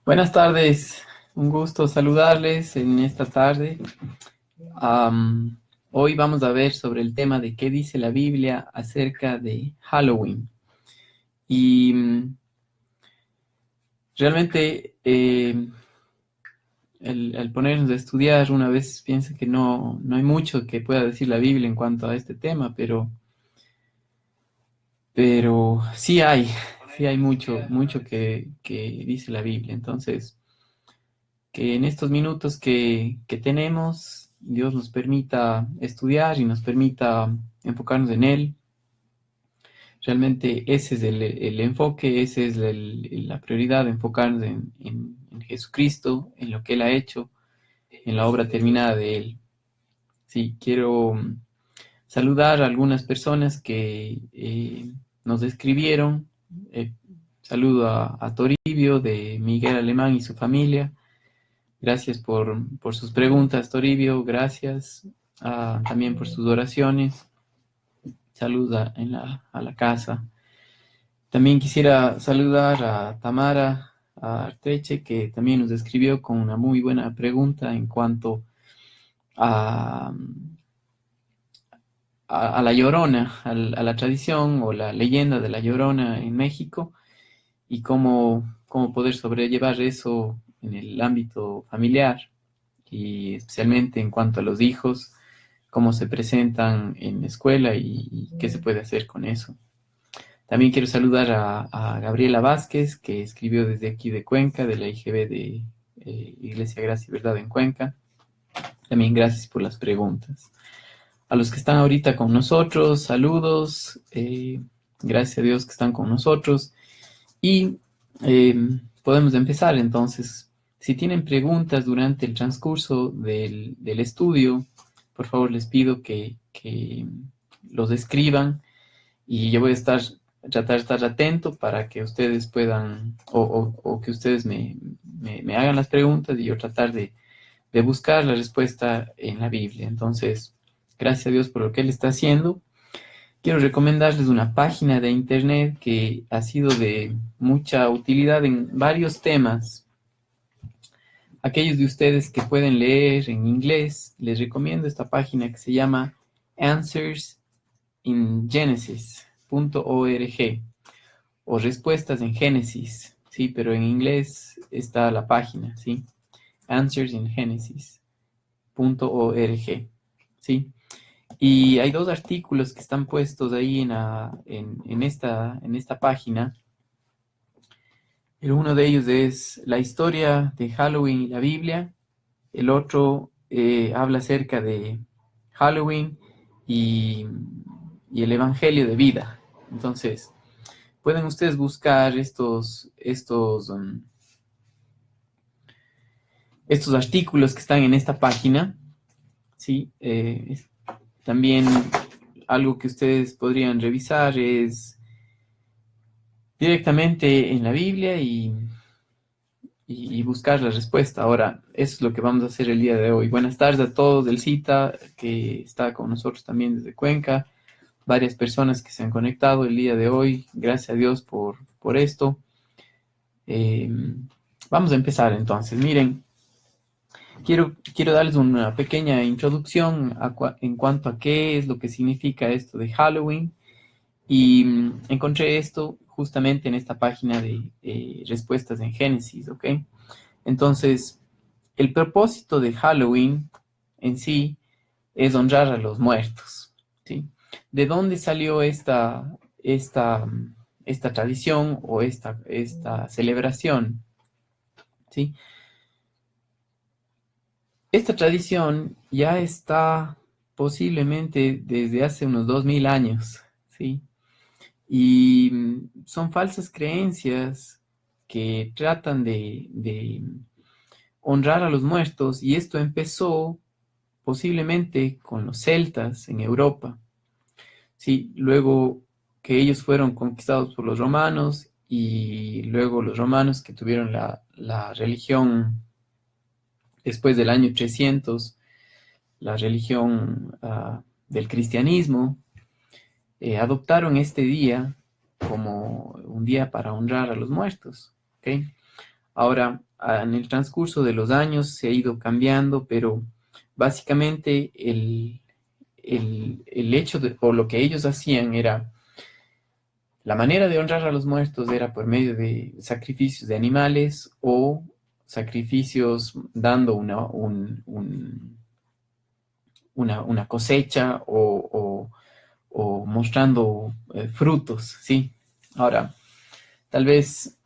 Buenas tardes, un gusto saludarles en esta tarde. Am, Hoy vamos a ver sobre el tema de qué dice la Biblia acerca de Halloween. Y realmente el ponernos a estudiar una vez piensa que no hay mucho que pueda decir la Biblia en cuanto a este tema, pero sí hay mucho que dice la Biblia. Entonces, que en estos minutos que tenemos, Dios nos permita estudiar y nos permita enfocarnos en Él. Realmente ese es el enfoque, esa es la prioridad, enfocarnos en Jesucristo, en lo que Él ha hecho, en la obra terminada de Él. Sí, quiero saludar a algunas personas que nos escribieron. Eh, Saludo a Toribio de Miguel Alemán y su familia. Gracias por sus preguntas, Toribio. Gracias también por sus oraciones. Saluda a la casa. También quisiera saludar a Tamara a Arteche, que también nos escribió con una muy buena pregunta en cuanto a, a la Llorona, a la tradición o la leyenda de la Llorona en México y cómo poder sobrellevar eso en el ámbito familiar y especialmente en cuanto a los hijos, cómo se presentan en la escuela y qué se puede hacer con eso. También quiero saludar a Gabriela Vázquez, que escribió desde aquí de Cuenca, de la IGB de Iglesia Gracia y Verdad en Cuenca. También gracias por las preguntas. A los que están ahorita con nosotros, saludos. Gracias a Dios que están con nosotros. Y podemos empezar entonces. Si tienen preguntas durante el transcurso del estudio, por favor les pido que los escriban y yo voy a tratar de estar atento para que ustedes puedan o que ustedes me hagan las preguntas y yo tratar de buscar la respuesta en la Biblia. Entonces, gracias a Dios por lo que Él está haciendo. Quiero recomendarles una página de internet que ha sido de mucha utilidad en varios temas. Aquellos de ustedes que pueden leer en inglés, les recomiendo esta página que se llama answersingenesis.org o respuestas en Génesis, sí, pero en inglés está la página, sí, answersingenesis.org, sí. Y hay dos artículos que están puestos ahí en esta página. El uno de ellos es la historia de Halloween y la Biblia. El otro habla acerca de Halloween y, y el Evangelio de vida. Entonces, pueden ustedes buscar estos artículos que están en esta página, ¿sí? También algo que ustedes podrían revisar es directamente en la Biblia y buscar la respuesta. Ahora, eso es lo que vamos a hacer el día de hoy. Buenas tardes a todos del CITA, que está con nosotros también desde Cuenca. Varias personas que se han conectado el día de hoy. Gracias a Dios por esto. Vamos a empezar entonces. Miren, quiero darles una pequeña introducción en cuanto a qué es lo que significa esto de Halloween. Y encontré esto justamente en esta página de respuestas en Génesis, ¿ok? Entonces, el propósito de Halloween en sí es honrar a los muertos, ¿sí? ¿De dónde salió esta tradición o esta celebración? ¿Sí? Esta tradición ya está posiblemente desde hace unos 2000 años, ¿sí? Y son falsas creencias que tratan de honrar a los muertos y esto empezó posiblemente con los celtas en Europa. Sí, luego que ellos fueron conquistados por los romanos y luego los romanos que tuvieron la religión después del año 300, la religión del cristianismo, adoptaron este día como un día para honrar a los muertos. ¿Ok? Ahora, en el transcurso de los años se ha ido cambiando, pero básicamente el hecho o lo que ellos hacían era, la manera de honrar a los muertos era por medio de sacrificios de animales o sacrificios dando una cosecha o mostrando frutos, ¿sí? Ahora, tal vez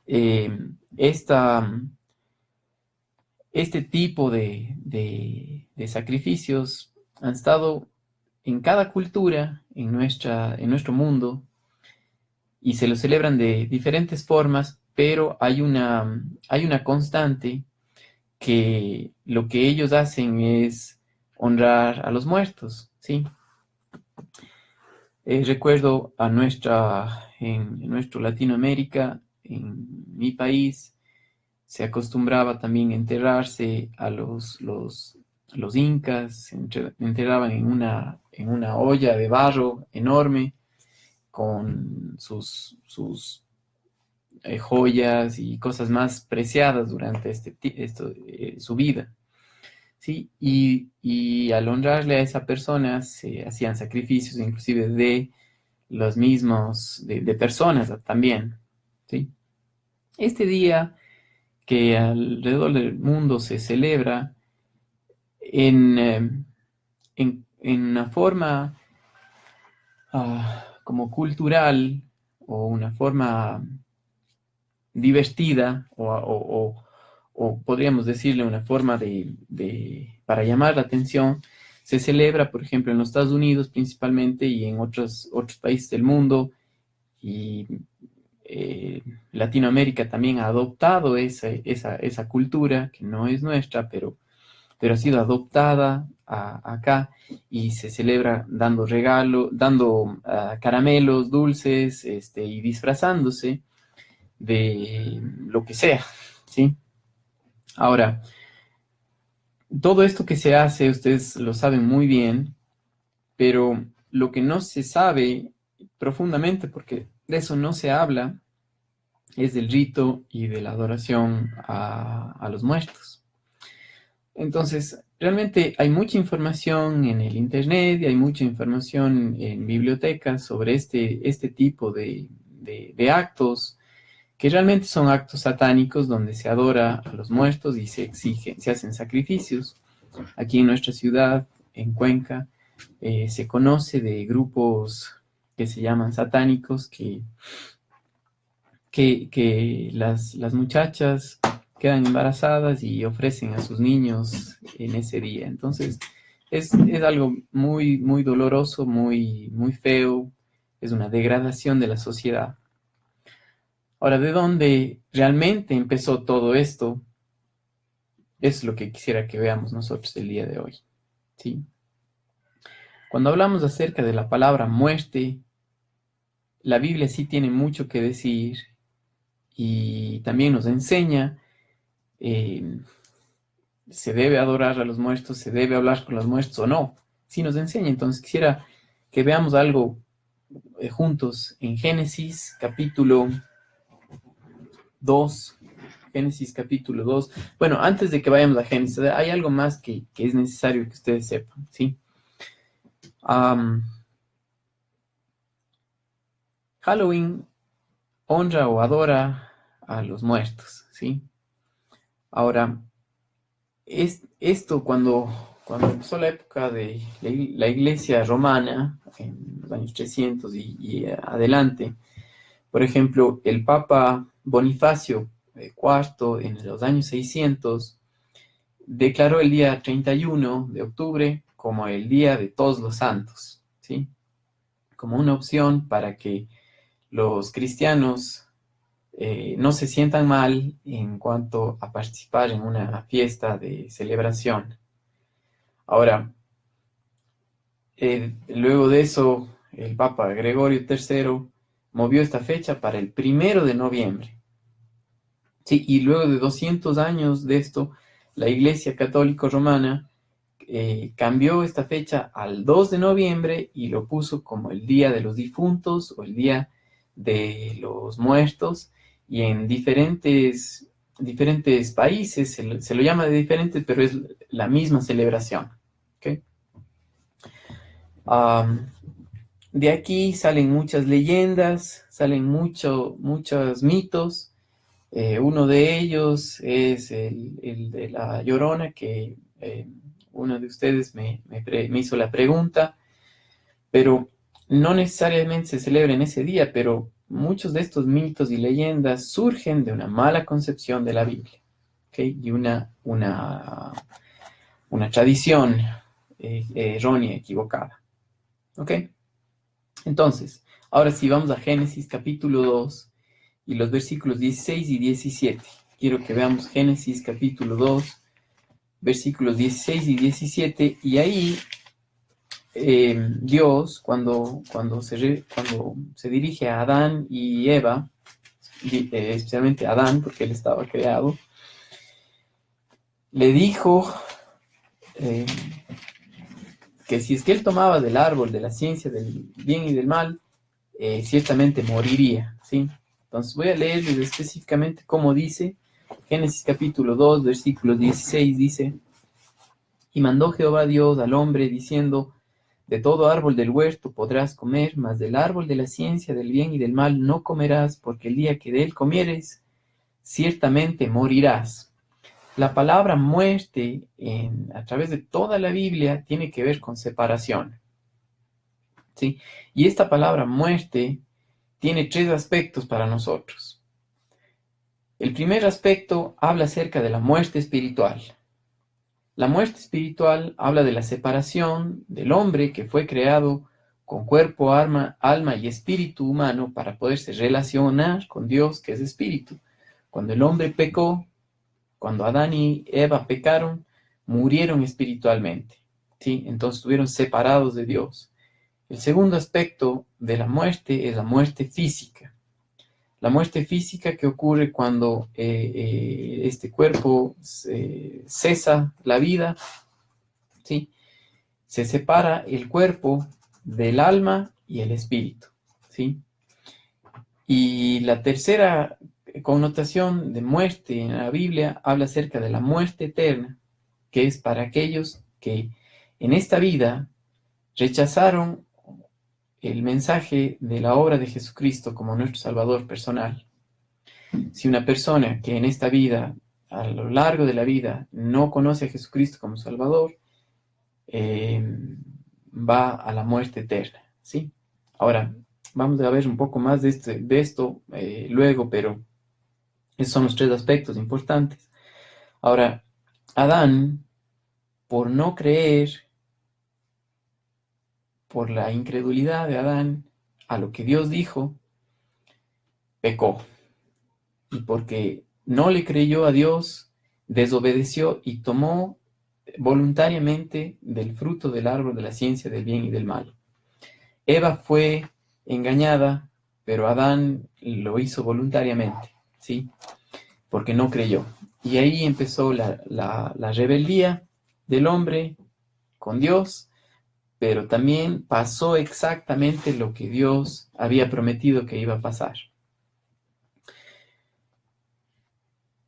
este tipo de sacrificios han estado en cada cultura en nuestro mundo y se lo celebran de diferentes formas, pero hay una constante que lo que ellos hacen es honrar a los muertos, ¿sí? Recuerdo en nuestro Latinoamérica, en mi país, se acostumbraba también a enterrarse a los incas, se enterraban en una olla de barro enorme con sus joyas y cosas más preciadas durante su vida, ¿sí? Y al honrarle a esa persona se hacían sacrificios inclusive de los mismos, de personas también, ¿sí? Este día que alrededor del mundo se celebra en una forma como cultural o una forma divertida o podríamos decirle una forma para llamar la atención, se celebra, por ejemplo, en los Estados Unidos principalmente y en otros países del mundo y Latinoamérica también ha adoptado esa cultura que no es nuestra, pero ha sido adoptada acá y se celebra dando regalos, dando caramelos, dulces, y disfrazándose de lo que sea, ¿sí? Ahora, todo esto que se hace, ustedes lo saben muy bien, pero lo que no se sabe profundamente, porque de eso no se habla, es del rito y de la adoración a los muertos. Entonces, realmente hay mucha información en el internet y hay mucha información en bibliotecas sobre este tipo de actos que realmente son actos satánicos donde se adora a los muertos y se hacen sacrificios. Aquí en nuestra ciudad, en Cuenca, se conoce de grupos que se llaman satánicos que las muchachas quedan embarazadas y ofrecen a sus niños en ese día. Entonces, es algo muy, muy doloroso, muy, muy feo, es una degradación de la sociedad. Ahora, ¿de dónde realmente empezó todo esto? Es lo que quisiera que veamos nosotros el día de hoy, ¿sí? Cuando hablamos acerca de la palabra muerte, la Biblia sí tiene mucho que decir y también nos enseña, se debe adorar a los muertos, se debe hablar con los muertos o no. Sí nos enseña, entonces quisiera que veamos algo juntos en Génesis capítulo 2. Génesis capítulo 2. Bueno, antes de que vayamos a Génesis, hay algo más que es necesario que ustedes sepan, ¿sí? Halloween honra o adora a los muertos, ¿sí? Ahora, esto cuando empezó la época de la iglesia romana, en los años 300 y adelante, por ejemplo, el Papa Bonifacio IV en los años 600 declaró el día 31 de octubre como el Día de Todos los Santos, ¿sí? Como una opción para que los cristianos no se sientan mal en cuanto a participar en una fiesta de celebración. Ahora, luego de eso, el Papa Gregorio III movió esta fecha para el 1 de noviembre. Sí, y luego de 200 años de esto, la Iglesia Católica Romana cambió esta fecha al 2 de noviembre y lo puso como el Día de los Difuntos o el Día de los Muertos. Y en diferentes diferentes países, se lo llama de diferentes, pero es la misma celebración. ¿Ok? De aquí salen muchas leyendas, salen muchos mitos. Uno de ellos es el de la Llorona, que uno de ustedes me hizo la pregunta, pero no necesariamente se celebra en ese día, pero muchos de estos mitos y leyendas surgen de una mala concepción de la Biblia, ¿okay? Y una tradición errónea, equivocada. ¿Ok? Entonces, ahora sí vamos a Génesis capítulo 2 y los versículos 16 y 17. Quiero que veamos Génesis capítulo 2, versículos 16 y 17, y ahí Dios, cuando se dirige a Adán y Eva, especialmente a Adán, porque él estaba creado, le dijo que si es que él tomaba del árbol de la ciencia del bien y del mal, ciertamente moriría, ¿sí? Entonces voy a leerles específicamente cómo dice Génesis capítulo 2, versículo 16, dice: y mandó Jehová Dios al hombre diciendo: de todo árbol del huerto podrás comer, mas del árbol de la ciencia del bien y del mal no comerás, porque el día que de él comieres, ciertamente morirás. La palabra muerte a través de toda la Biblia tiene que ver con separación, ¿sí? Y esta palabra muerte tiene tres aspectos para nosotros. El primer aspecto habla acerca de la muerte espiritual. La muerte espiritual habla de la separación del hombre que fue creado con cuerpo, alma y espíritu humano para poderse relacionar con Dios, que es espíritu. Cuando el hombre pecó, cuando Adán y Eva pecaron, murieron espiritualmente, ¿sí? Entonces estuvieron separados de Dios. El segundo aspecto de la muerte es la muerte física. La muerte física que ocurre cuando este cuerpo cesa la vida, ¿sí? Se separa el cuerpo del alma y el espíritu, ¿sí? Y la tercera connotación de muerte en la Biblia habla acerca de la muerte eterna, que es para aquellos que en esta vida rechazaron el mensaje de la obra de Jesucristo como nuestro Salvador personal. Si una persona que en esta vida, a lo largo de la vida, no conoce a Jesucristo como Salvador, va a la muerte eterna, ¿sí? Ahora, vamos a ver un poco más de esto luego, pero esos son los tres aspectos importantes. Ahora, Adán, por no creer, por la incredulidad de Adán a lo que Dios dijo, pecó. Y porque no le creyó a Dios, desobedeció y tomó voluntariamente del fruto del árbol de la ciencia del bien y del mal. Eva fue engañada, pero Adán lo hizo voluntariamente, ¿sí? Porque no creyó. Y ahí empezó la rebeldía del hombre con Dios, pero también pasó exactamente lo que Dios había prometido que iba a pasar.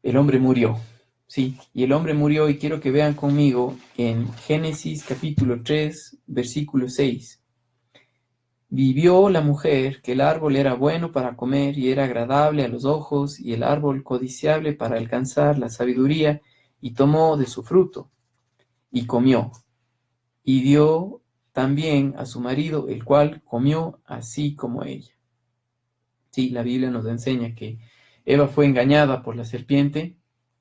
El hombre murió, ¿sí? Y el hombre murió, y quiero que vean conmigo en Génesis capítulo 3, versículo 6. Vivió la mujer que el árbol era bueno para comer y era agradable a los ojos, y el árbol codiciable para alcanzar la sabiduría, y tomó de su fruto, y comió, y dio también a su marido, el cual comió así como ella. Sí, la Biblia nos enseña que Eva fue engañada por la serpiente,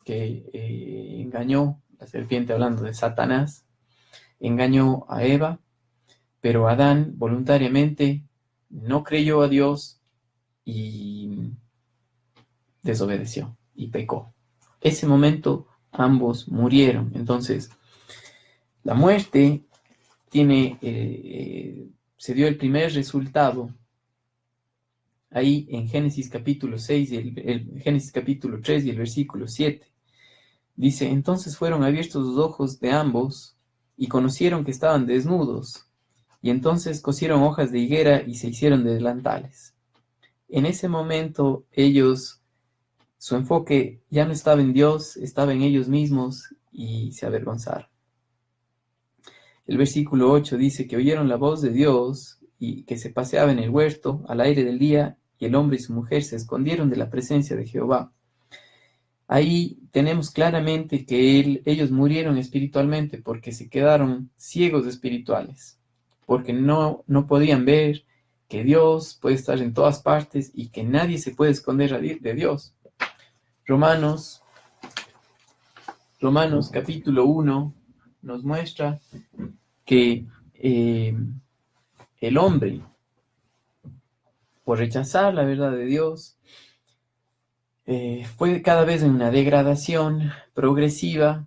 que engañó, la serpiente hablando de Satanás, engañó a Eva, pero Adán voluntariamente no creyó a Dios y desobedeció y pecó. Ese momento ambos murieron. Entonces, la muerte se dio el primer resultado ahí en Génesis capítulo 6 y Génesis capítulo 3 y el versículo 7. Dice: entonces fueron abiertos los ojos de ambos y conocieron que estaban desnudos, y entonces cosieron hojas de higuera y se hicieron delantales. En ese momento ellos Su enfoque ya no estaba en Dios, estaba en ellos mismos y se avergonzaron. El versículo 8 dice que oyeron la voz de Dios y que se paseaba en el huerto al aire del día, y el hombre y su mujer se escondieron de la presencia de Jehová. Ahí tenemos claramente que ellos murieron espiritualmente porque se quedaron ciegos espirituales, porque no podían ver que Dios puede estar en todas partes y que nadie se puede esconder de Dios. Romanos capítulo 1 nos muestra que el hombre, por rechazar la verdad de Dios, fue cada vez en una degradación progresiva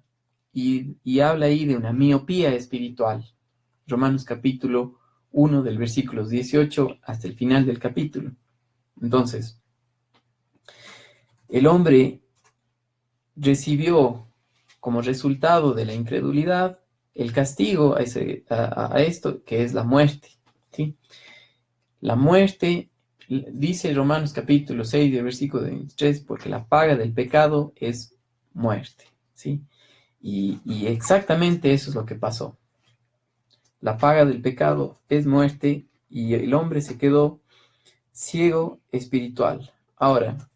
y habla ahí de una miopía espiritual. Romanos capítulo 1 del versículos 18 hasta el final del capítulo. Entonces, el hombre recibió como resultado de la incredulidad el castigo a esto, que es la muerte, ¿sí? La muerte, dice Romanos capítulo 6, del versículo 23, porque la paga del pecado es muerte, ¿sí? Y exactamente eso es lo que pasó. La paga del pecado es muerte y el hombre se quedó ciego espiritual. Ahora,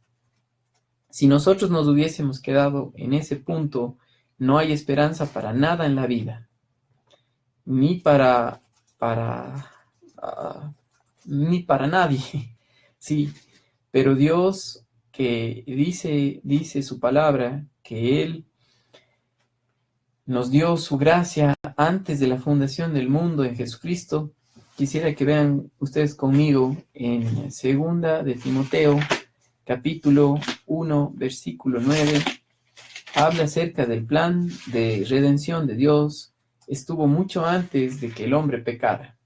si nosotros nos hubiésemos quedado en ese punto, no hay esperanza para nada en la vida, ni para ni para nadie, sí. Pero Dios, que dice su palabra, que Él nos dio su gracia antes de la fundación del mundo en Jesucristo. Quisiera que vean ustedes conmigo en segunda de Timoteo, capítulo 1, versículo 9. Habla acerca del plan de redención de Dios. Estuvo mucho antes de que el hombre pecara.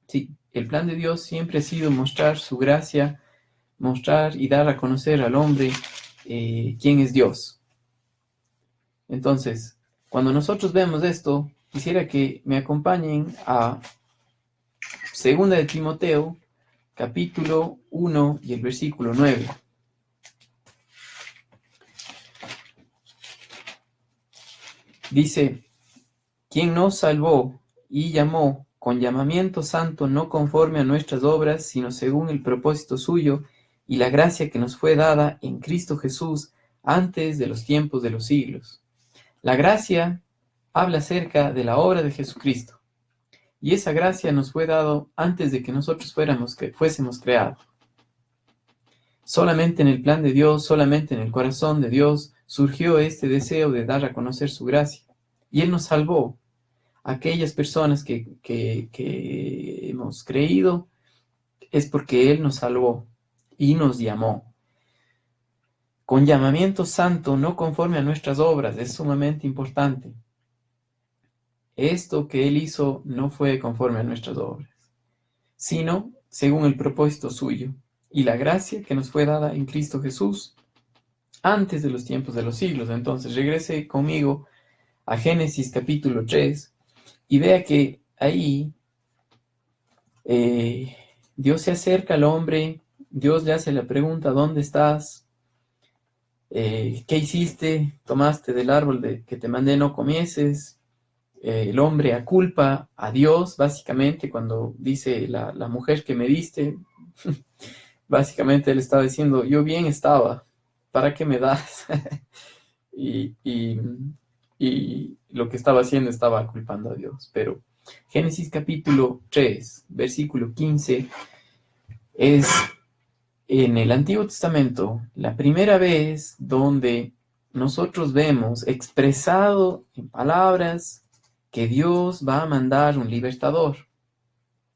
Sí, el plan de Dios siempre ha sido mostrar su gracia, mostrar y dar a conocer al hombre quién es Dios. Entonces, cuando nosotros vemos esto, quisiera que me acompañen a segunda de Timoteo, capítulo 1 y el versículo 9. Dice, quien nos salvó y llamó con llamamiento santo, no conforme a nuestras obras, sino según el propósito suyo y la gracia que nos fue dada en Cristo Jesús antes de los tiempos de los siglos. La gracia habla acerca de la obra de Jesucristo, y esa gracia nos fue dada antes de que nosotros fuésemos creados. Solamente en el plan de Dios, solamente en el corazón de Dios, surgió este deseo de dar a conocer su gracia. Y Él nos salvó. Aquellas personas que hemos creído, es porque Él nos salvó y nos llamó. Con llamamiento santo, no conforme a nuestras obras, es sumamente importante. Esto que Él hizo no fue conforme a nuestras obras, sino según el propósito suyo y la gracia que nos fue dada en Cristo Jesús antes de los tiempos de los siglos. Entonces regrese conmigo a Génesis capítulo 3 y vea que ahí Dios se acerca al hombre, Dios le hace la pregunta, ¿dónde estás? ¿Qué hiciste? ¿Tomaste del árbol que te mandé no comieses? El hombre aculpa a Dios, básicamente, cuando dice la mujer que me diste, básicamente él estaba diciendo, yo bien estaba, ¿para qué me das? y lo que estaba haciendo estaba culpando a Dios. Pero Génesis capítulo 3, versículo 15, es en el Antiguo Testamento la primera vez donde nosotros vemos expresado en palabras que Dios va a mandar un libertador.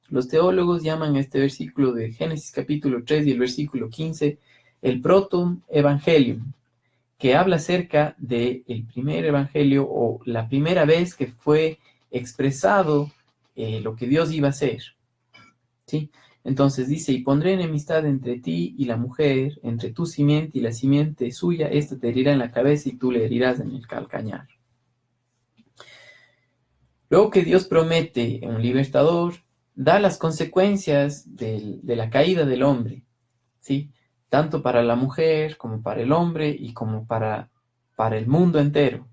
Los teólogos llaman a este versículo de Génesis capítulo 3 y el versículo 15 el proto-evangelium, que habla acerca del primer evangelio o la primera vez que fue expresado lo que Dios iba a hacer. ¿Sí? Entonces dice, y pondré enemistad entre ti y la mujer, entre tu simiente y la simiente suya, esta te herirá en la cabeza y tú le herirás en el calcañar. Luego que Dios promete un libertador, da las consecuencias de la caída del hombre, ¿sí? tanto para la mujer como para el hombre y como para el mundo entero,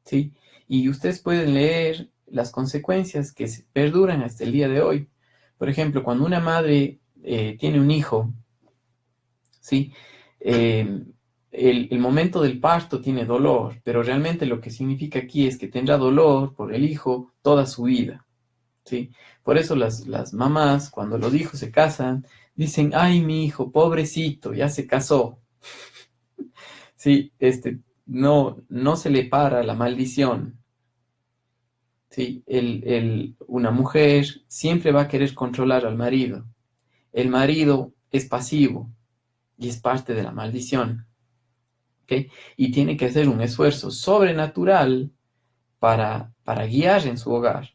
¿sí? Y ustedes pueden leer las consecuencias que se perduran hasta el día de hoy. Por ejemplo, cuando una madre tiene un hijo, ¿sí? Eh, el momento del parto tiene dolor, pero realmente lo que significa aquí es que tendrá dolor por el hijo toda su vida, ¿sí? Por eso las mamás, cuando los hijos se casan, dicen, ay, mi hijo, pobrecito, ya se casó. Sí, no se le para la maldición. Sí, una mujer siempre va a querer controlar al marido. El marido es pasivo y es parte de la maldición. ¿Ok? Y tiene que hacer un esfuerzo sobrenatural para guiar en su hogar.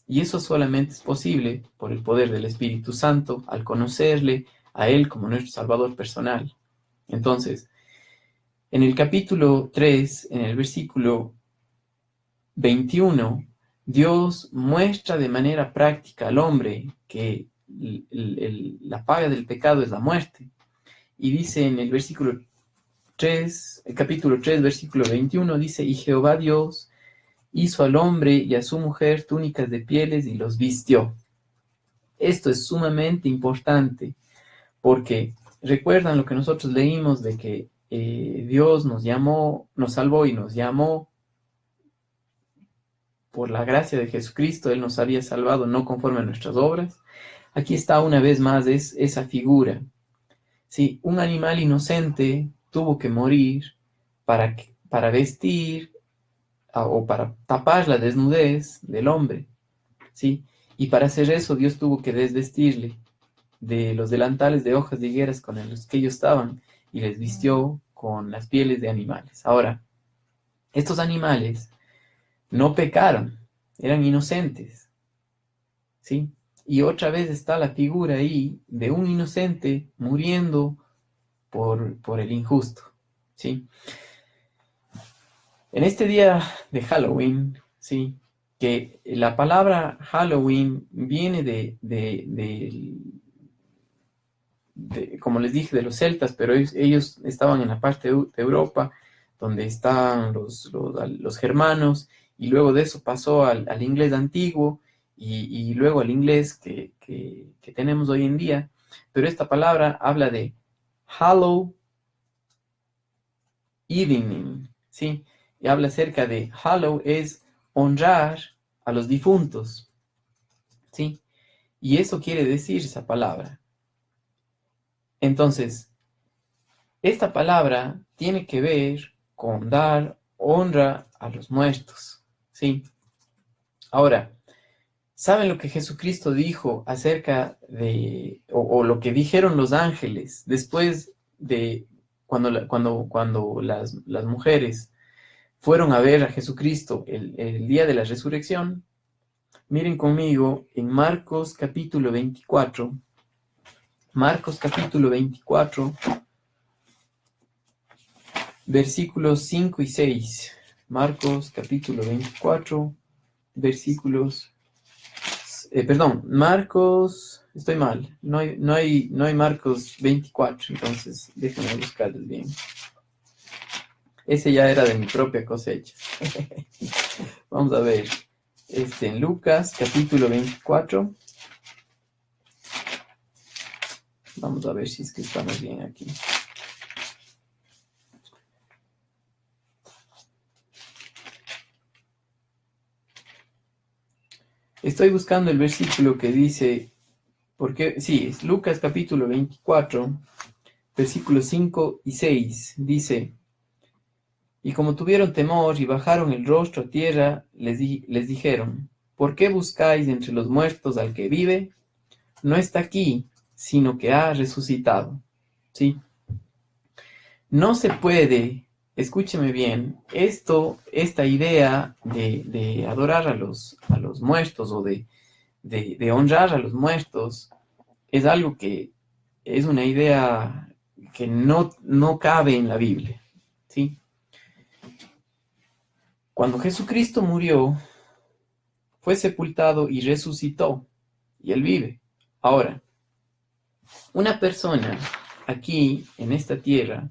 Y eso solamente es posible por el poder del Espíritu Santo al conocerle a Él como nuestro Salvador personal. Entonces, en el capítulo 3, en el versículo 21, Dios muestra de manera práctica al hombre que la paga del pecado es la muerte. Y dice en el versículo 3, el capítulo 3, versículo 21, dice, y Jehová Dios hizo al hombre y a su mujer túnicas de pieles y los vistió. Esto es sumamente importante porque recuerdan lo que nosotros leímos de que Dios nos llamó, nos salvó y nos llamó por la gracia de Jesucristo. Él nos había salvado no conforme a nuestras obras. Aquí está una vez más esa figura. Sí, un animal inocente tuvo que morir para vestir o para tapar la desnudez del hombre. ¿Sí? Y para hacer eso Dios tuvo que desvestirle de los delantales de hojas de higueras con los que ellos estaban y les vistió con las pieles de animales. Ahora, estos animales no pecaron, eran inocentes, ¿sí? Y otra vez está la figura ahí de un inocente muriendo por el injusto, ¿sí? En este día de Halloween, ¿sí? Que la palabra Halloween viene como les dije, de los celtas, pero ellos estaban en la parte de Europa, donde están los germanos, y luego de eso pasó al inglés antiguo, y luego al inglés que tenemos hoy en día. Pero esta palabra habla de Hallow Evening, ¿sí? Y habla acerca de Hallow es honrar a los difuntos, ¿sí? Y eso quiere decir esa palabra. Entonces, esta palabra tiene que ver con dar honra a los muertos, ¿sí? Ahora, ¿saben lo que Jesucristo dijo acerca o lo que dijeron los ángeles después de cuando las mujeres fueron a ver a Jesucristo el día de la resurrección? Miren conmigo en Marcos capítulo 24. Marcos capítulo 24. Versículos 5 y 6. Marcos capítulo 24, versículos... Marcos... Estoy mal. No hay Marcos 24, entonces déjenme buscarles bien. Ese ya era de mi propia cosecha. Vamos a ver. En Lucas capítulo 24. Vamos a ver si es que estamos bien aquí. Estoy buscando el versículo que dice, porque sí, es Lucas capítulo 24, versículos 5 y 6, dice, y como tuvieron temor y bajaron el rostro a tierra, les dijeron, ¿por qué buscáis entre los muertos al que vive? No está aquí, sino que ha resucitado. ¿Sí? No se puede, escúcheme bien, esta idea de adorar a los muertos o de honrar a los muertos es algo que es una idea que no cabe en la Biblia, ¿sí? Cuando Jesucristo murió, fue sepultado y resucitó, y Él vive. Ahora, una persona aquí, en esta tierra,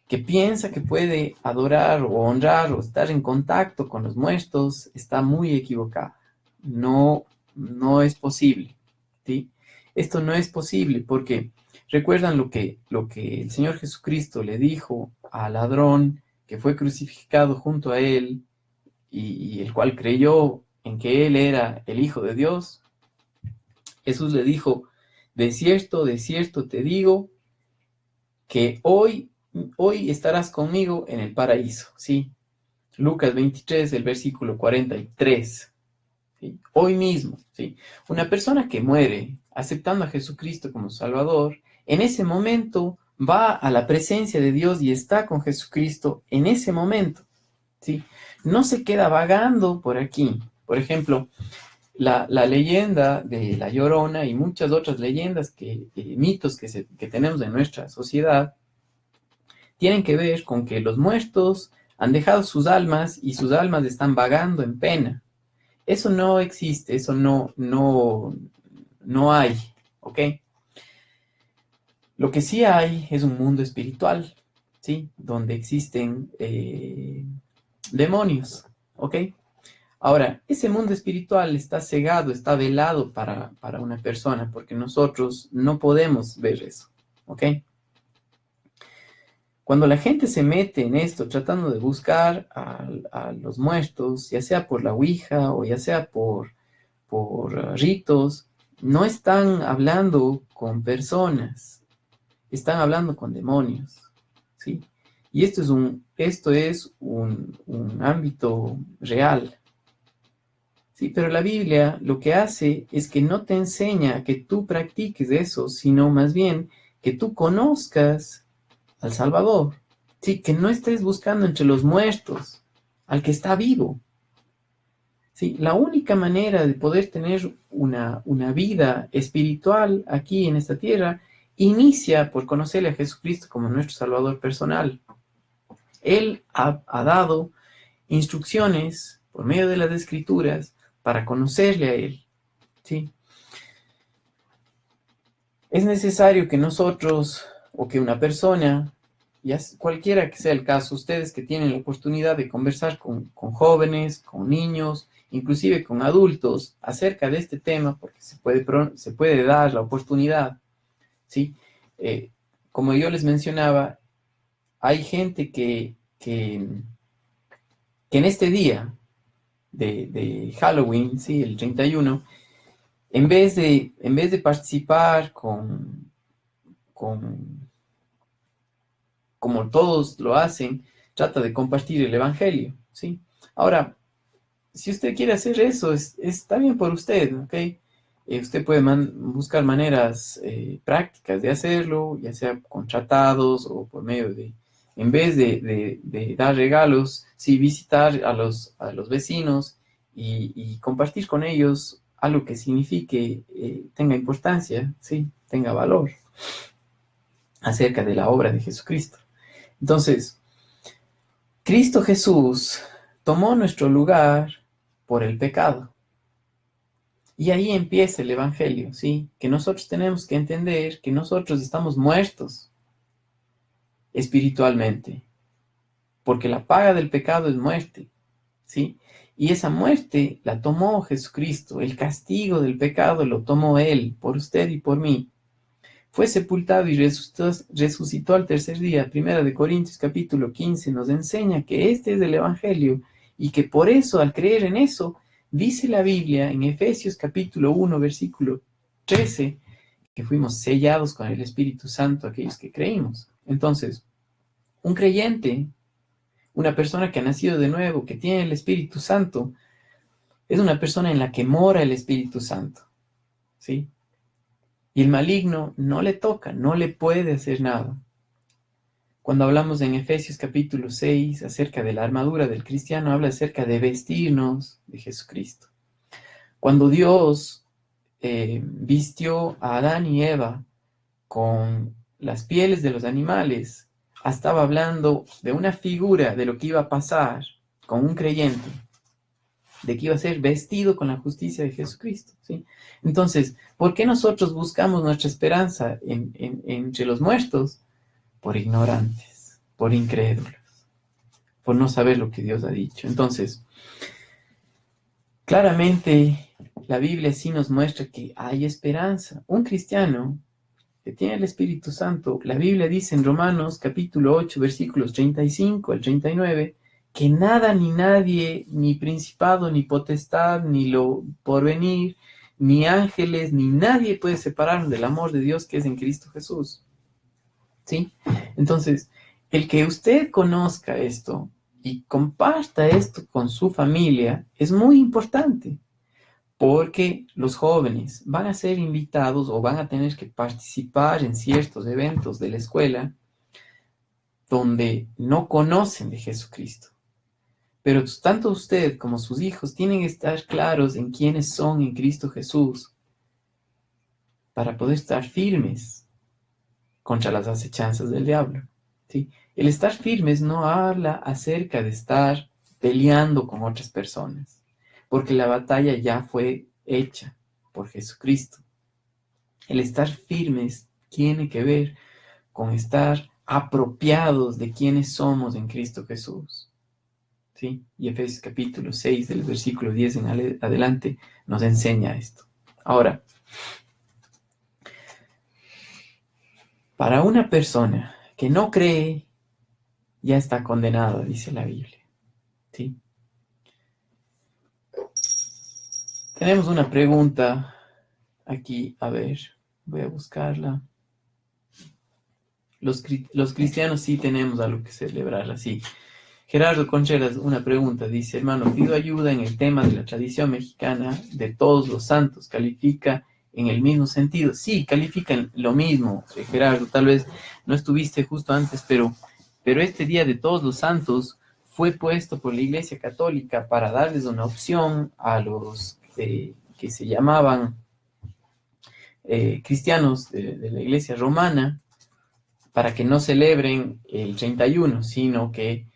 que piensa que puede adorar o honrar o estar en contacto con los muertos, está muy equivocada. No, no es posible, ¿sí? Esto no es posible porque recuerdan lo que el Señor Jesucristo le dijo al ladrón que fue crucificado junto a él y el cual creyó en que él era el Hijo de Dios. Jesús le dijo, de cierto te digo que hoy estarás conmigo en el paraíso, ¿sí? Lucas 23, el versículo 43, ¿sí? Hoy mismo, ¿sí? Una persona que muere aceptando a Jesucristo como Salvador, en ese momento va a la presencia de Dios y está con Jesucristo en ese momento, ¿sí? No se queda vagando por aquí. Por ejemplo, la leyenda de La Llorona y muchas otras leyendas, mitos que tenemos en nuestra sociedad, tienen que ver con que los muertos han dejado sus almas y sus almas están vagando en pena. Eso no existe, eso no hay, ¿ok? Lo que sí hay es un mundo espiritual, ¿sí? Donde existen demonios, ¿ok? Ahora, ese mundo espiritual está cegado, está velado para una persona, porque nosotros no podemos ver eso, ¿ok? Cuando la gente se mete en esto tratando de buscar a los muertos, ya sea por la Ouija o ya sea por ritos, no están hablando con personas, están hablando con demonios, ¿sí? Y esto es un ámbito real, ¿sí? Pero la Biblia lo que hace es que no te enseña que tú practiques eso, sino más bien que tú conozcas al Salvador, ¿sí? Que no estés buscando entre los muertos al que está vivo, ¿sí? La única manera de poder tener una vida espiritual aquí en esta tierra inicia por conocerle a Jesucristo como nuestro Salvador personal. Él ha dado instrucciones por medio de las Escrituras para conocerle a Él, ¿sí? Es necesario que nosotros o que una persona, ya cualquiera que sea el caso, ustedes que tienen la oportunidad de conversar con jóvenes, con niños, inclusive con adultos acerca de este tema, porque se puede dar la oportunidad, ¿sí? Como yo les mencionaba, hay gente que en este día de Halloween, ¿sí? El 31, en vez de participar con como todos lo hacen, trata de compartir el Evangelio, ¿sí? Ahora, si usted quiere hacer eso, está bien por usted, ¿ok? Usted puede buscar maneras prácticas de hacerlo, ya sea con tratados o por medio en vez de dar regalos, sí, visitar a los vecinos y compartir con ellos algo que signifique, tenga importancia, ¿sí? Tenga valor acerca de la obra de Jesucristo. Entonces, Cristo Jesús tomó nuestro lugar por el pecado. Y ahí empieza el Evangelio, ¿sí? Que nosotros tenemos que entender que nosotros estamos muertos espiritualmente, porque la paga del pecado es muerte, ¿sí? Y esa muerte la tomó Jesucristo, el castigo del pecado lo tomó Él, por usted y por mí. Fue sepultado y resucitó al tercer día. Primera de Corintios capítulo 15 nos enseña que este es el Evangelio y que por eso, al creer en eso, dice la Biblia en Efesios capítulo 1, versículo 13, que fuimos sellados con el Espíritu Santo aquellos que creímos. Entonces, un creyente, una persona que ha nacido de nuevo, que tiene el Espíritu Santo, es una persona en la que mora el Espíritu Santo, ¿sí? Y el maligno no le toca, no le puede hacer nada. Cuando hablamos en Efesios capítulo 6 acerca de la armadura del cristiano, habla acerca de vestirnos de Jesucristo. Cuando Dios vistió a Adán y Eva con las pieles de los animales, estaba hablando de una figura de lo que iba a pasar con un creyente. de que iba a ser vestido con la justicia de Jesucristo, ¿sí? Entonces, ¿por qué nosotros buscamos nuestra esperanza entre los muertos? Por ignorantes, por incrédulos, por no saber lo que Dios ha dicho. Entonces, claramente la Biblia sí nos muestra que hay esperanza. Un cristiano que tiene el Espíritu Santo, la Biblia dice en Romanos capítulo 8, versículos 35 al 39, que nada ni nadie, ni principado, ni potestad, ni lo porvenir, ni ángeles, ni nadie puede separarnos del amor de Dios que es en Cristo Jesús. ¿Sí? Entonces, el que usted conozca esto y comparta esto con su familia es muy importante, porque los jóvenes van a ser invitados o van a tener que participar en ciertos eventos de la escuela donde no conocen de Jesucristo. Pero tanto usted como sus hijos tienen que estar claros en quiénes son en Cristo Jesús para poder estar firmes contra las acechanzas del diablo, ¿sí? El estar firmes no habla acerca de estar peleando con otras personas, porque la batalla ya fue hecha por Jesucristo. El estar firmes tiene que ver con estar apropiados de quiénes somos en Cristo Jesús, ¿sí? Y Efesios capítulo 6, del versículo 10 en adelante, nos enseña esto. Ahora, para una persona que no cree, ya está condenada, dice la Biblia, ¿sí? Tenemos una pregunta aquí, a ver, voy a buscarla. Los cristianos sí tenemos algo que celebrar así. Gerardo Concheras, una pregunta, dice, hermano, pido ayuda en el tema de la tradición mexicana de todos los santos, ¿califica en el mismo sentido? Sí, califica en lo mismo, Gerardo, tal vez no estuviste justo antes, pero este Día de Todos los Santos fue puesto por la Iglesia Católica para darles una opción a los que se llamaban cristianos de la Iglesia Romana, para que no celebren el 31, sino que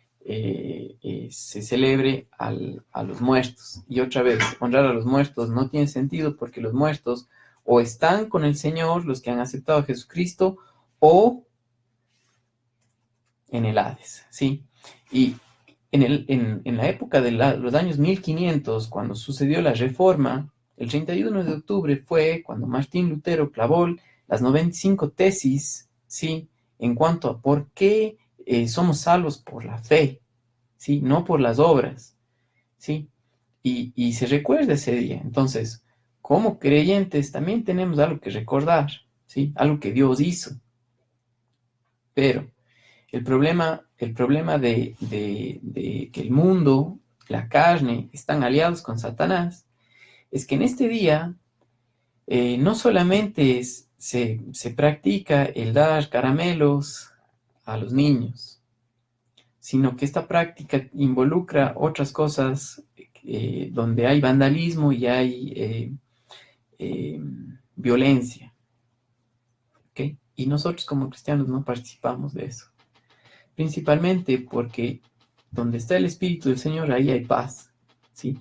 se celebre a los muertos. Y otra vez, honrar a los muertos no tiene sentido porque los muertos o están con el Señor, los que han aceptado a Jesucristo, o en el Hades, ¿sí? Y en la época de los años 1500, cuando sucedió la Reforma, el 31 de octubre fue cuando Martín Lutero clavó las 95 tesis, ¿sí? En cuanto a por qué somos salvos por la fe, ¿sí? No por las obras, ¿sí? Y se recuerda ese día. Entonces, como creyentes también tenemos algo que recordar, ¿sí? Algo que Dios hizo. Pero el problema de que el mundo, la carne, están aliados con Satanás, es que en este día no solamente se practica el dar caramelos a los niños, sino que esta práctica involucra otras cosas donde hay vandalismo y hay violencia, ¿ok? Y nosotros como cristianos no participamos de eso. Principalmente porque donde está el Espíritu del Señor, ahí hay paz, ¿sí?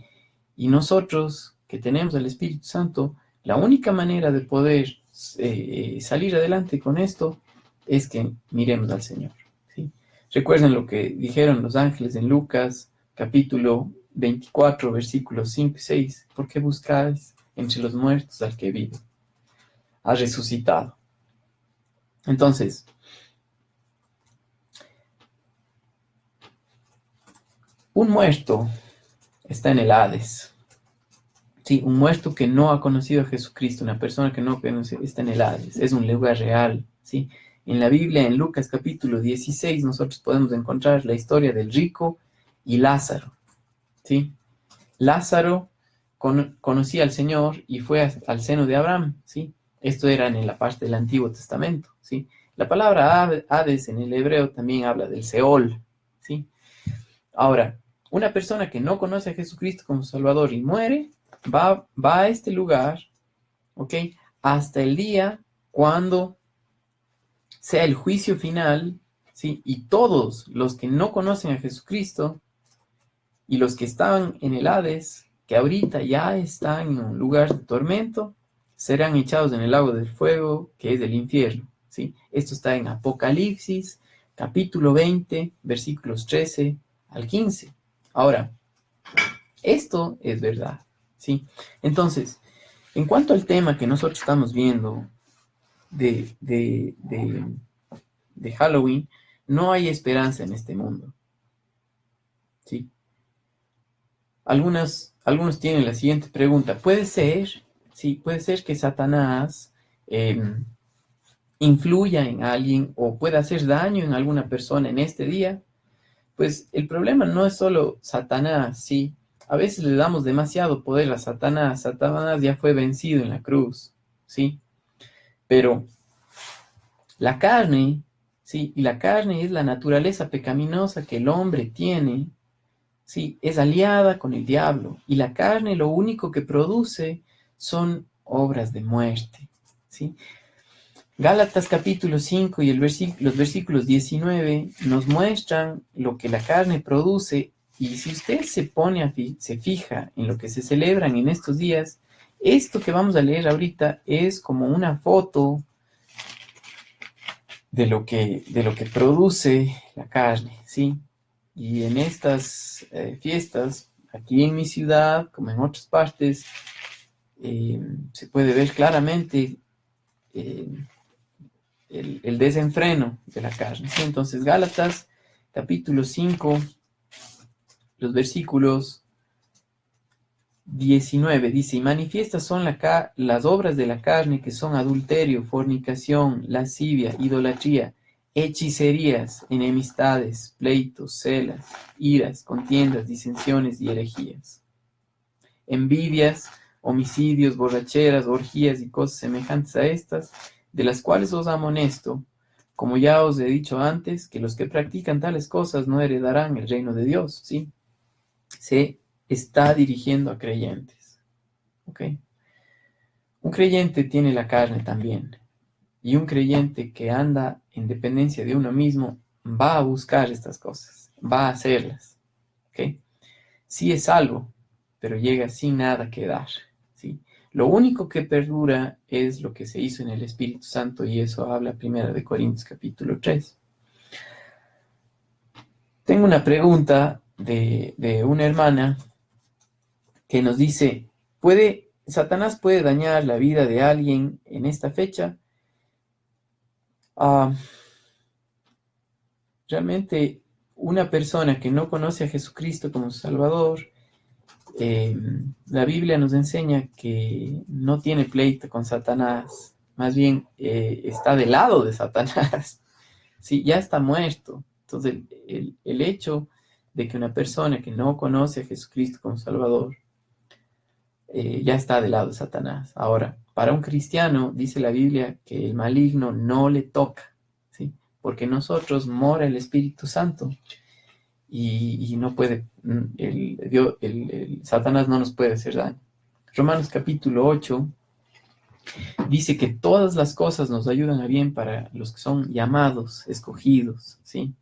Y nosotros que tenemos el Espíritu Santo, la única manera de poder salir adelante con esto es que miremos al Señor, ¿sí? Recuerden lo que dijeron los ángeles en Lucas, capítulo 24, versículos 5 y 6. ¿Por qué buscáis entre los muertos al que vive? Ha resucitado. Entonces, un muerto está en el Hades. Sí, un muerto que no ha conocido a Jesucristo, una persona que no conoce, está en el Hades. Es un lugar real, ¿sí? En la Biblia, en Lucas capítulo 16, nosotros podemos encontrar la historia del rico y Lázaro, ¿sí? Lázaro conocía al Señor y fue al seno de Abraham, ¿sí? Esto era en la parte del Antiguo Testamento, ¿sí? La palabra Hades en el hebreo también habla del Seol, ¿sí? Ahora, una persona que no conoce a Jesucristo como Salvador y muere, va a este lugar, ¿ok? Hasta el día cuando sea el juicio final, ¿sí? Y todos los que no conocen a Jesucristo y los que estaban en el Hades que ahorita ya están en un lugar de tormento, serán echados en el lago del fuego, que es el infierno, ¿sí? Esto está en Apocalipsis, capítulo 20, versículos 13 al 15. Ahora, esto es verdad, ¿sí? Entonces, en cuanto al tema que nosotros estamos viendo de Halloween, no hay esperanza en este mundo, ¿sí? Algunos tienen la siguiente pregunta. ¿Puede ser, sí, puede ser que Satanás influya en alguien o pueda hacer daño en alguna persona en este día? Pues el problema no es solo Satanás, sí. A veces le damos demasiado poder a Satanás. Satanás ya fue vencido en la cruz, sí. Pero la carne, sí, y la carne es la naturaleza pecaminosa que el hombre tiene, sí, es aliada con el diablo. Y la carne lo único que produce son obras de muerte, sí. Gálatas capítulo 5 y los versículos 19 nos muestran lo que la carne produce, y si usted se fija en lo que se celebran en estos días, esto que vamos a leer ahorita es como una foto de lo que produce la carne, ¿sí? Y en estas fiestas, aquí en mi ciudad, como en otras partes, se puede ver claramente eh, el desenfreno de la carne, ¿sí? Entonces, Gálatas, capítulo 5, los versículos 19, dice, y manifiestas son las obras de la carne, que son adulterio, fornicación, lascivia, idolatría, hechicerías, enemistades, pleitos, celas, iras, contiendas, disensiones y herejías, envidias, homicidios, borracheras, orgías y cosas semejantes a estas, de las cuales os amonesto, como ya os he dicho antes, que los que practican tales cosas no heredarán el reino de Dios, ¿sí? Se está dirigiendo a creyentes, ¿ok? Un creyente tiene la carne también, y un creyente que anda en dependencia de uno mismo va a buscar estas cosas, va a hacerlas, ¿ok? Sí es salvo, pero llega sin nada que dar, ¿sí? Lo único que perdura es lo que se hizo en el Espíritu Santo, y eso habla 1 Corintios capítulo 3. Tengo una pregunta de una hermana que nos dice, ¿Satanás puede dañar la vida de alguien en esta fecha? Realmente una persona que no conoce a Jesucristo como su Salvador, la Biblia nos enseña que no tiene pleito con Satanás, más bien está del lado de Satanás, sí, ya está muerto. Entonces el hecho de que una persona que no conoce a Jesucristo como Salvador ya está del lado de Satanás. Ahora, para un cristiano dice la Biblia que el maligno no le toca, ¿sí? Porque nosotros mora el Espíritu Santo. Y no puede, el Satanás no nos puede hacer daño. Romanos capítulo 8 dice que todas las cosas nos ayudan a bien para los que son llamados, escogidos, ¿sí?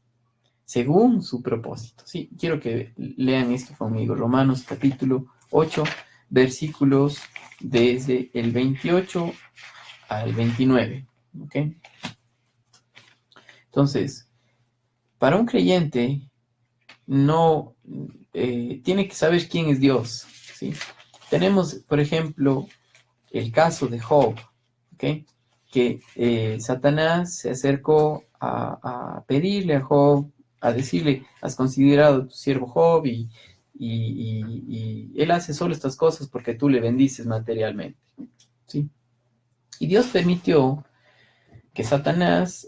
Según su propósito, ¿sí? Quiero que lean esto conmigo. Romanos capítulo 8, versículos desde el 28 al 29, ¿ok? Entonces, para un creyente, no tiene que saber quién es Dios, ¿sí? Tenemos, por ejemplo, el caso de Job, ¿ok? Que Satanás se acercó a pedirle a Job, a decirle, has considerado a tu siervo Job y él hace solo estas cosas porque tú le bendices materialmente, ¿sí? Y Dios permitió que Satanás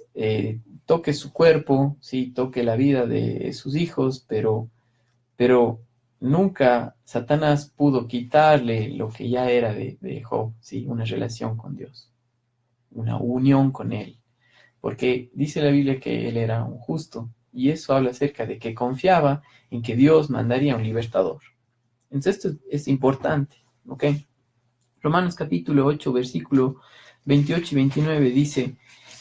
toque su cuerpo, ¿sí? Toque la vida de sus hijos, pero nunca Satanás pudo quitarle lo que ya era de Job, ¿sí? Una relación con Dios, una unión con él, porque dice la Biblia que él era un justo, y eso habla acerca de que confiaba en que Dios mandaría un libertador. Entonces esto es importante, ¿ok? Romanos capítulo 8, versículo 28 y 29 dice,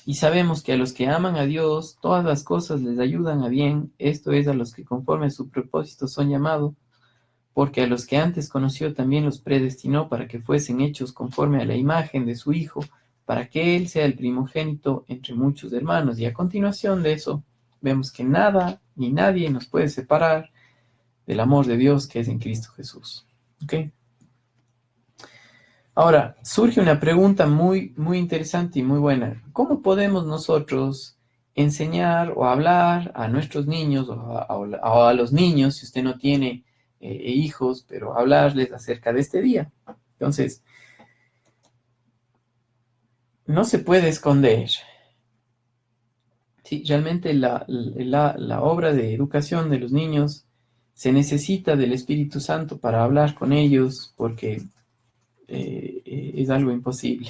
y sabemos que a los que aman a Dios, todas las cosas les ayudan a bien, esto es, a los que conforme a su propósito son llamados, porque a los que antes conoció también los predestinó para que fuesen hechos conforme a la imagen de su Hijo, para que Él sea el primogénito entre muchos hermanos. Y a continuación de eso, vemos que nada ni nadie nos puede separar del amor de Dios que es en Cristo Jesús. ¿Ok? Ahora, surge una pregunta muy, muy interesante y muy buena. ¿Cómo podemos nosotros enseñar o hablar a nuestros niños o a los niños, si usted no tiene hijos, pero hablarles acerca de este día? Entonces, no se puede esconder. Sí, realmente la obra de educación de los niños se necesita del Espíritu Santo para hablar con ellos, porque es algo imposible.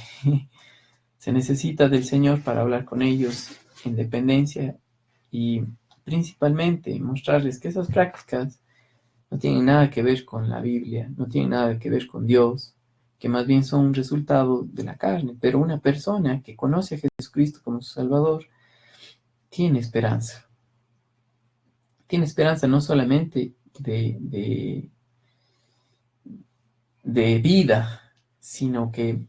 Se necesita del Señor para hablar con ellos en dependencia y principalmente mostrarles que esas prácticas no tienen nada que ver con la Biblia, no tienen nada que ver con Dios, que más bien son un resultado de la carne. Pero una persona que conoce a Jesucristo como su Salvador tiene esperanza. Tiene esperanza no solamente de vida, sino que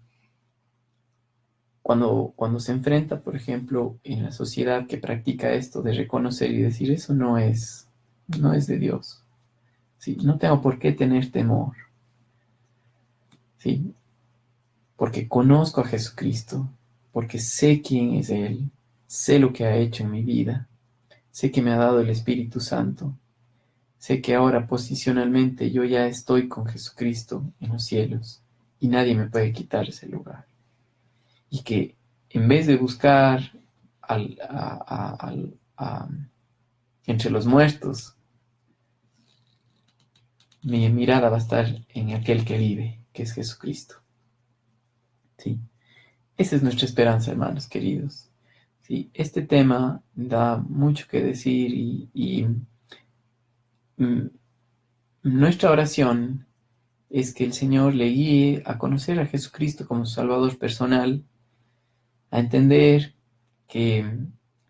cuando se enfrenta, por ejemplo, en la sociedad que practica esto de reconocer y decir, eso no es de Dios. ¿Sí? No tengo por qué tener temor. ¿Sí? Porque conozco a Jesucristo, porque sé quién es Él, sé lo que ha hecho en mi vida, sé que me ha dado el Espíritu Santo, sé que ahora posicionalmente yo ya estoy con Jesucristo en los cielos y nadie me puede quitar ese lugar. Y que en vez de buscar entre los muertos, mi mirada va a estar en aquel que vive, que es Jesucristo. ¿Sí? Esa es nuestra esperanza, hermanos queridos. ¿Sí? Este tema da mucho que decir y nuestra oración es que el Señor le guíe a conocer a Jesucristo como su Salvador personal, a entender que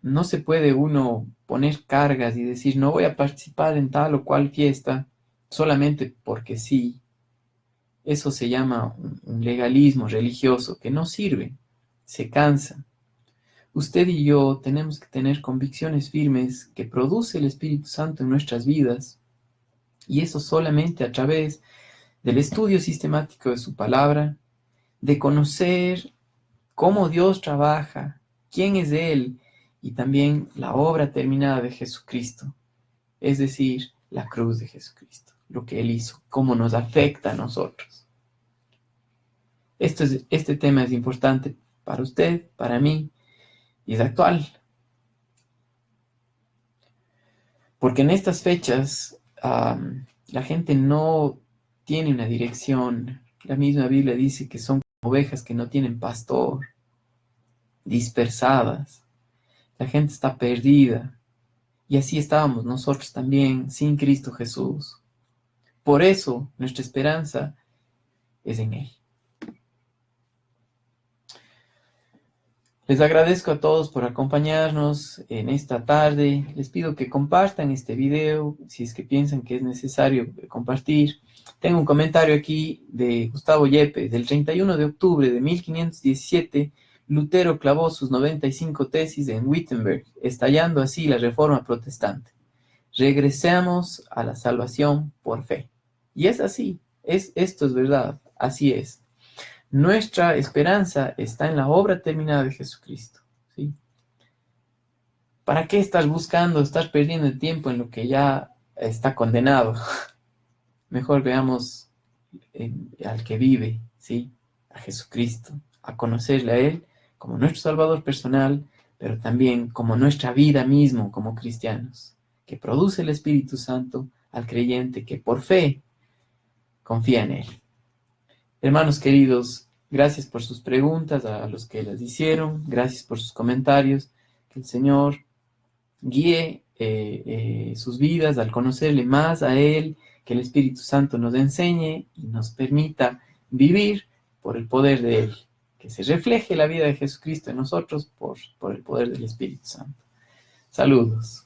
no se puede uno poner cargas y decir no voy a participar en tal o cual fiesta solamente porque sí. Eso se llama un legalismo religioso que no sirve, se cansa. Usted y yo tenemos que tener convicciones firmes que produce el Espíritu Santo en nuestras vidas, y eso solamente a través del estudio sistemático de su palabra, de conocer cómo Dios trabaja, quién es Él, y también la obra terminada de Jesucristo, es decir, la cruz de Jesucristo, lo que Él hizo, cómo nos afecta a nosotros. Este tema es importante para usted, para mí, y es actual. Porque en estas fechas la gente no tiene una dirección. La misma Biblia dice que son como ovejas que no tienen pastor, dispersadas. La gente está perdida. Y así estábamos nosotros también, sin Cristo Jesús. Por eso nuestra esperanza es en Él. Les agradezco a todos por acompañarnos en esta tarde. Les pido que compartan este video si es que piensan que es necesario compartir. Tengo un comentario aquí de Gustavo Yepes. Del 31 de octubre de 1517, Lutero clavó sus 95 tesis en Wittenberg, estallando así la Reforma Protestante. Regresamos a la salvación por fe. Y es así. Esto es verdad. Así es. Nuestra esperanza está en la obra terminada de Jesucristo. ¿Sí? ¿Para qué estás buscando, estás perdiendo el tiempo en lo que ya está condenado? Mejor veamos al que vive, ¿sí? A Jesucristo, a conocerle a Él como nuestro Salvador personal, pero también como nuestra vida mismo como cristianos, que produce el Espíritu Santo al creyente que por fe confía en Él. Hermanos queridos, gracias por sus preguntas, a los que las hicieron, gracias por sus comentarios, que el Señor guíe sus vidas al conocerle más a Él, que el Espíritu Santo nos enseñe y nos permita vivir por el poder de Él, que se refleje la vida de Jesucristo en nosotros por el poder del Espíritu Santo. Saludos.